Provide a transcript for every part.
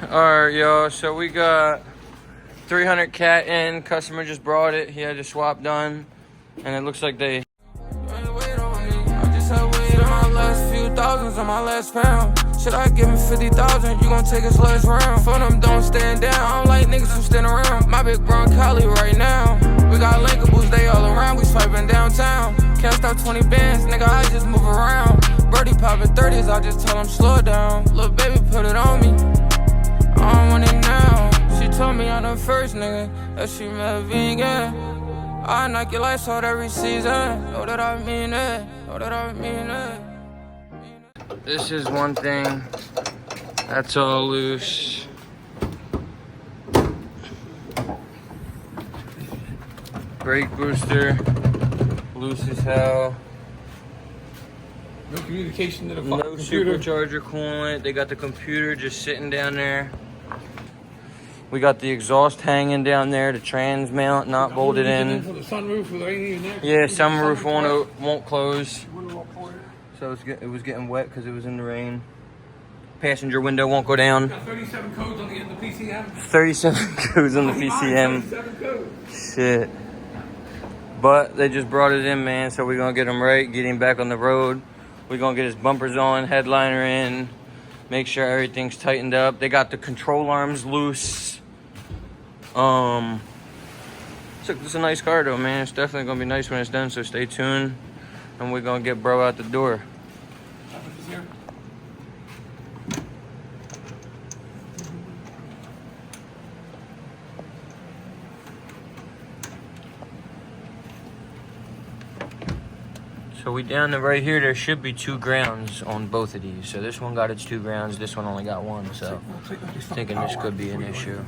Alright, y'all, so we got 300 cat in. Customer just brought it. He had the swap done, and it looks like they. Thousands on my last pound. Should I give him 50,000? You gon' take his last round. For them, don't stand down. I don't like niggas who stand around. My big brown collie right now. We got linkables, they all around. We swiping downtown. Can't stop 20 bands, nigga. I just move around. Birdie poppin' 30s, I just tell him slow down. Little baby put it on me. I don't want it now. She told me I'm the first nigga that she met vegan. I knock your lights out every season. Know that I mean it. Know that I mean it. This is one thing. That's all loose. Brake booster, loose as hell. No communication to the No computer. supercharger coolant. They got the computer just sitting down there. We got the exhaust hanging down there. The trans mount not bolted in. For the sunroof, there ain't even there. Yeah, sunroof won't close. So it was getting wet because it was in the rain. Passenger window won't go down. Got 37 codes on the end of the PCM. 37 codes on the PCM. 37 codes. Shit. But they just brought it in, man. So we're going to get him right, get him back on the road. We're going to get his bumpers on, headliner in, make sure everything's tightened up. They got the control arms loose. It's a nice car, though, man. It's definitely going to be nice when it's done, so stay tuned. And we're going to get bro out the door. So we down to right here, there should be 2 grounds on both of these. So this one got its 2 grounds, this one only got 1. So thinking this could be an issue.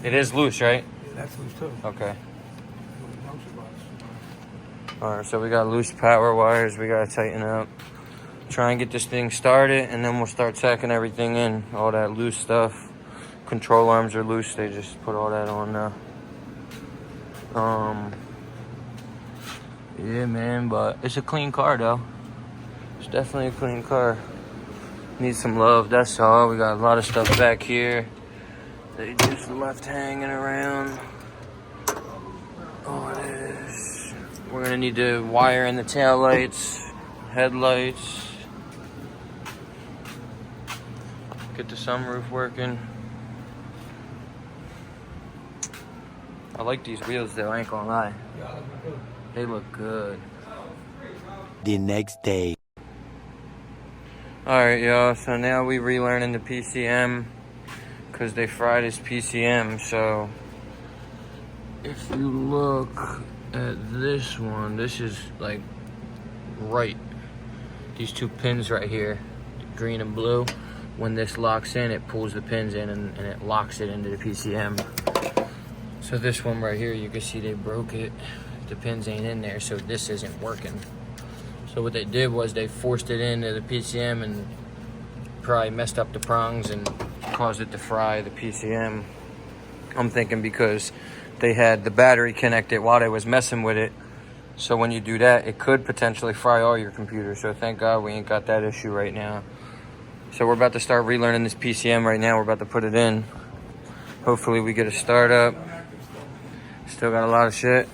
It is loose, right? Yeah, that's loose too. Okay. Alright, so we got loose power wires we gotta tighten up. Try and get this thing started, and then we'll start tacking everything in. All that loose stuff. Control arms are loose, they just put all that on now. Yeah, man, but it's a clean car, though. It's definitely a clean car. Needs some love, that's all. We got a lot of stuff back here. They just left hanging around. Oh, it is. We're gonna need to wire in the tail lights, headlights. Get the sunroof working. I like these wheels, though, I ain't gonna lie. They look good. The next day. Alright, y'all, so now we relearning the PCM because they fried his PCM. So if you look at this one, this is like right. These 2 pins right here, green and blue. When this locks in, it pulls the pins in and it locks it into the PCM. So this one right here, you can see they broke it. The pins ain't in there, so this isn't working. So what they did was they forced it into the PCM and probably messed up the prongs and caused it to fry the PCM. I'm thinking because they had the battery connected while they was messing with it. So when you do that, it could potentially fry all your computers. So thank God we ain't got that issue right now. So we're about to start relearning this PCM right now. We're about to put it in. Hopefully we get a start up. Still got a lot of shit.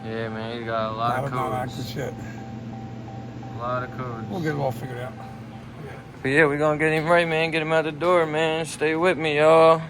Yeah, man, you got a lot of codes. Shit. A lot of codes. We'll get it all figured out. But yeah, we're gonna get him right, man. Get him out the door, man. Stay with me, y'all.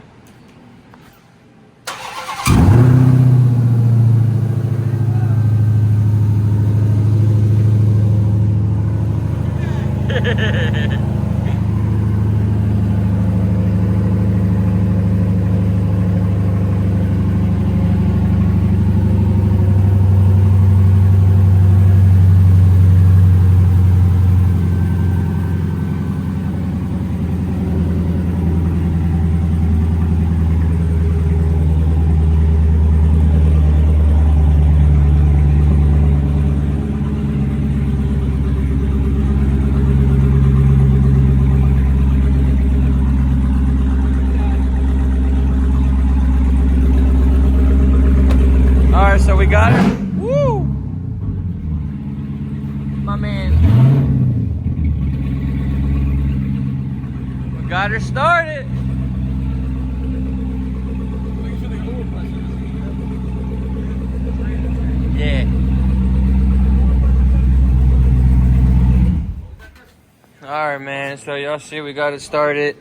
So we got it. Woo! My man. got her started. Yeah. Alright, man. So y'all see we got it started.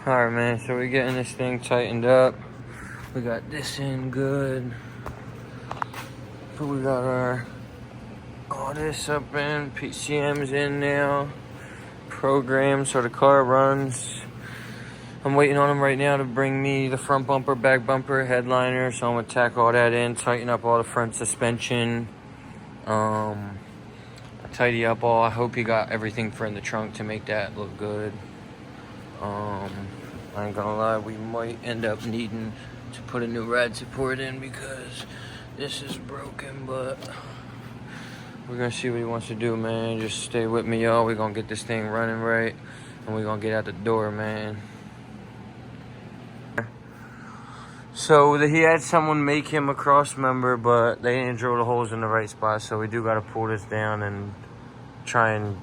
Alright, man. So we're getting this thing tightened up. We got this in good. But we got all this up in. PCM's in now. Program so the car runs. I'm waiting on them right now to bring me the front bumper, back bumper, headliner. So I'm gonna tack all that in, tighten up all the front suspension. Tidy up all. I hope you got everything for in the trunk to make that look good. I ain't gonna lie, we might end up needing to put a new rad support in because this is broken, but we're gonna see what he wants to do, man. Just stay with me, y'all. We're gonna get this thing running right, and we're gonna get out the door, man. So he had someone make him a cross member, but they didn't drill the holes in the right spot, so we do gotta pull this down and try and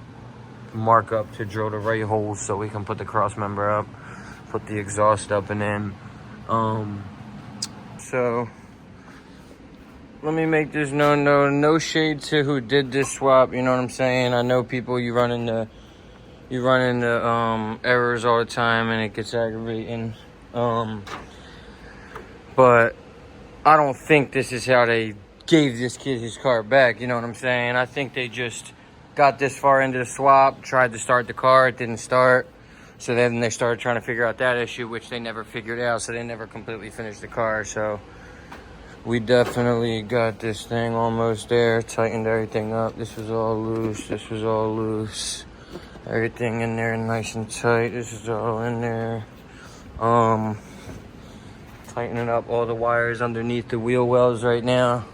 mark up to drill the right holes so we can put the cross member up, put the exhaust up, and then so let me make this known. No shade to who did this swap, you know what I'm saying? I know people, you run into errors all the time and it gets aggravating, but I don't think this is how they gave this kid his car back, you know what I'm saying? I think they just got this far into the swap, tried to start the car, it didn't start. So then they started trying to figure out that issue, which they never figured out, so they never completely finished the car. So we definitely got this thing almost there, tightened everything up. This was all loose, this was all loose. Everything in there nice and tight, this is all in there. Tightening up all the wires underneath the wheel wells right now.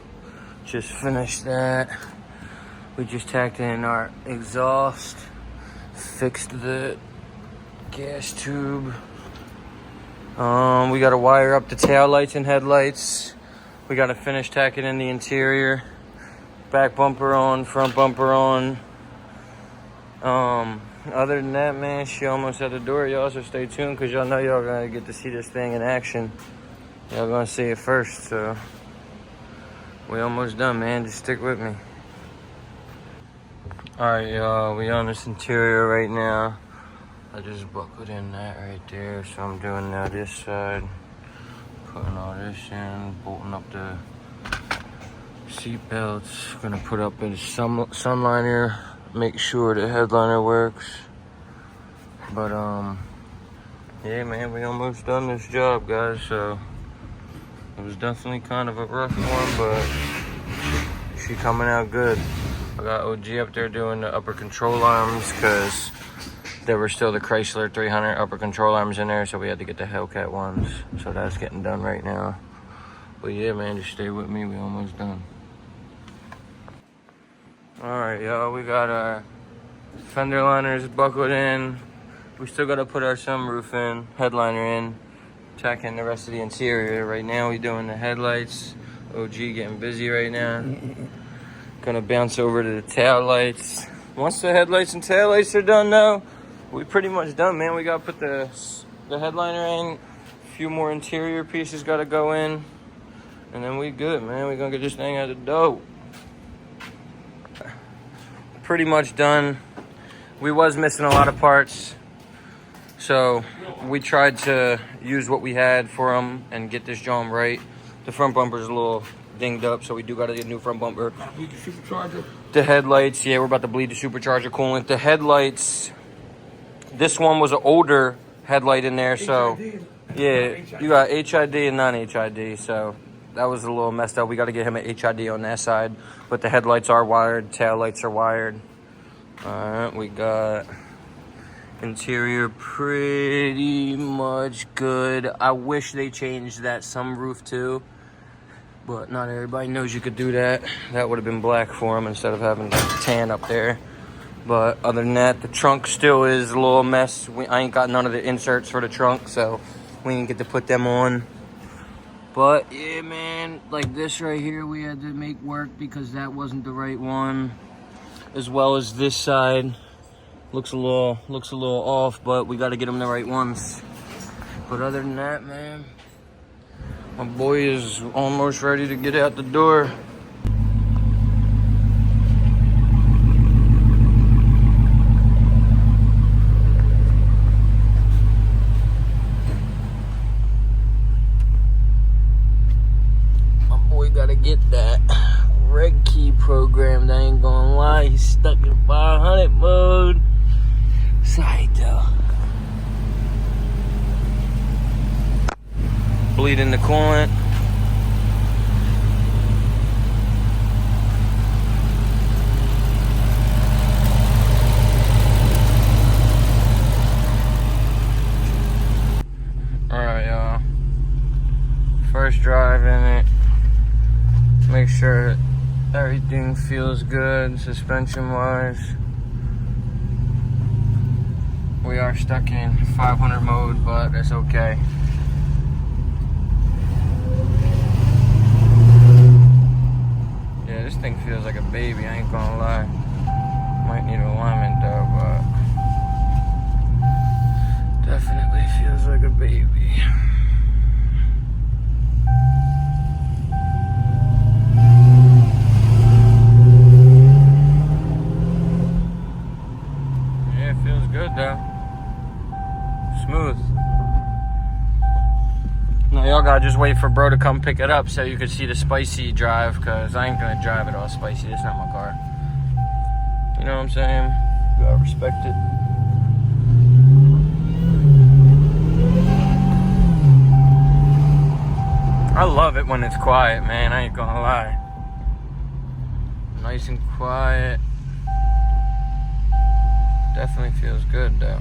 Just finished that. We just tacked in our exhaust, fixed the gas tube. We got to wire up the tail lights and headlights. We got to finish tacking in the interior. Back bumper on, front bumper on. Other than that, man, she almost at the door, y'all, so stay tuned because y'all know y'all gonna get to see this thing in action. Y'all gonna see it first, so we almost done, man. Just stick with me. Alright, y'all, we on this interior right now. I just buckled in that right there, so I'm doing now this side. Putting all this in, bolting up the seat belts. Gonna put up a sunliner, make sure the headliner works. But, yeah, man, we almost done this job, guys, so it was definitely kind of a rough one, but she coming out good. I got OG up there doing the upper control arms because there were still the Chrysler 300 upper control arms in there, so we had to get the Hellcat ones. So that's getting done right now. But yeah, man, just stay with me. We almost done. All right, y'all, we got our fender liners buckled in. We still got to put our sunroof in, headliner in, tacking the rest of the interior. Right now, we doing the headlights. OG getting busy right now. Gonna bounce over to the tail lights. Once the headlights and tail lights are done, though, we pretty much done, man. We gotta put the headliner in. A few more interior pieces gotta go in, and then we good, man. We gonna get this thing out of the door. Pretty much done. We was missing a lot of parts, so we tried to use what we had for them and get this job right. The front bumper's a little dinged up, so we do gotta get a new front bumper. Bleed the supercharger. The headlights, yeah, we're about to bleed the supercharger coolant. The headlights, this one was an older headlight in there, so yeah, you got HID and non-HID, so that was a little messed up. We got to get him an HID on that side, but the headlights are wired, tail lights are wired. All right, we got interior pretty much good. I wish they changed that sunroof too, but not everybody knows you could do that. That would have been black for them instead of having tan up there. But other than that, the trunk still is a little mess. I ain't got none of the inserts for the trunk, so we didn't get to put them on. But yeah, man, like this right here, we had to make work because that wasn't the right one. As well as this side. Looks a little off, but we got to get them the right ones. But other than that, man, my boy is almost ready to get out the door. Gotta get that red key programmed. I ain't gonna lie, he's stuck in 500 mode. Sorry though. Bleeding the coolant. Alright, y'all. First drive in it. Make sure everything feels good suspension wise. We are stuck in 500 mode, but that's okay. Yeah, this thing feels like a baby, I ain't gonna lie. Might need alignment though, but definitely feels like a baby. Smooth. Now y'all gotta just wait for bro to come pick it up so you can see the spicy drive, because I ain't gonna drive it all spicy. It's not my car. You know what I'm saying? You gotta respect it. I love it when it's quiet, man. I ain't gonna lie. Nice and quiet. Definitely feels good though.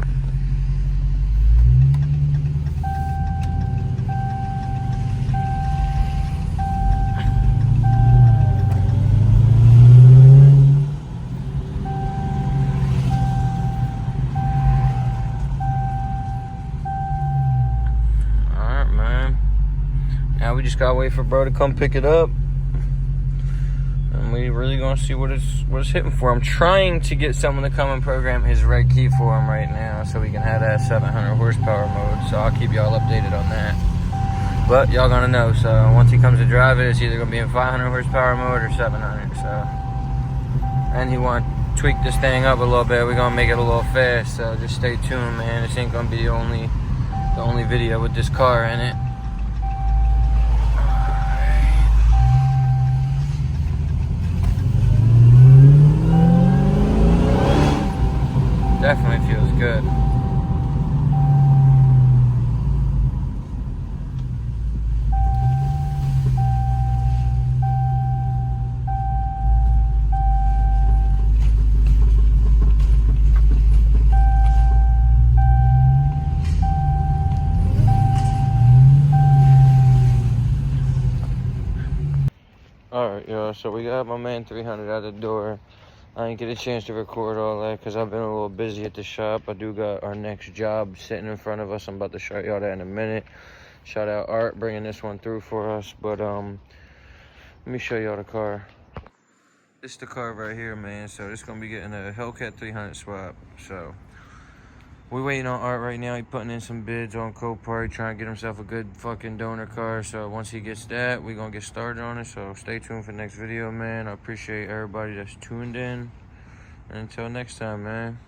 Alright, man. Now we just gotta wait for bro to come pick it up. And we really gonna see what it's hitting for. I'm trying to get someone to come and program his red key for him right now so we can have that 700 horsepower mode. So I'll keep y'all updated on that. But y'all gonna know. So once he comes to drive it, it's either gonna be in 500 horsepower mode or 700. So, and he want to tweak this thing up a little bit. We're gonna make it a little fast. So just stay tuned, man. This ain't gonna be the only video with this car in it. Definitely feels good. Alright, y'all, so we got my man 300 out the door. I didn't get a chance to record all that because I've been a little busy at the shop. I do got our next job sitting in front of us. I'm about to show y'all that in a minute. Shout out Art bringing this one through for us. But let me show y'all the car. This is the car right here, man. So this is gonna be getting a Hellcat 300 swap. So we're waiting on Art right now. He's putting in some bids on Copart, trying to get himself a good fucking donor car. So once he gets that, we're gonna get started on it. So stay tuned for the next video, man. I appreciate everybody that's tuned in. And until next time, man.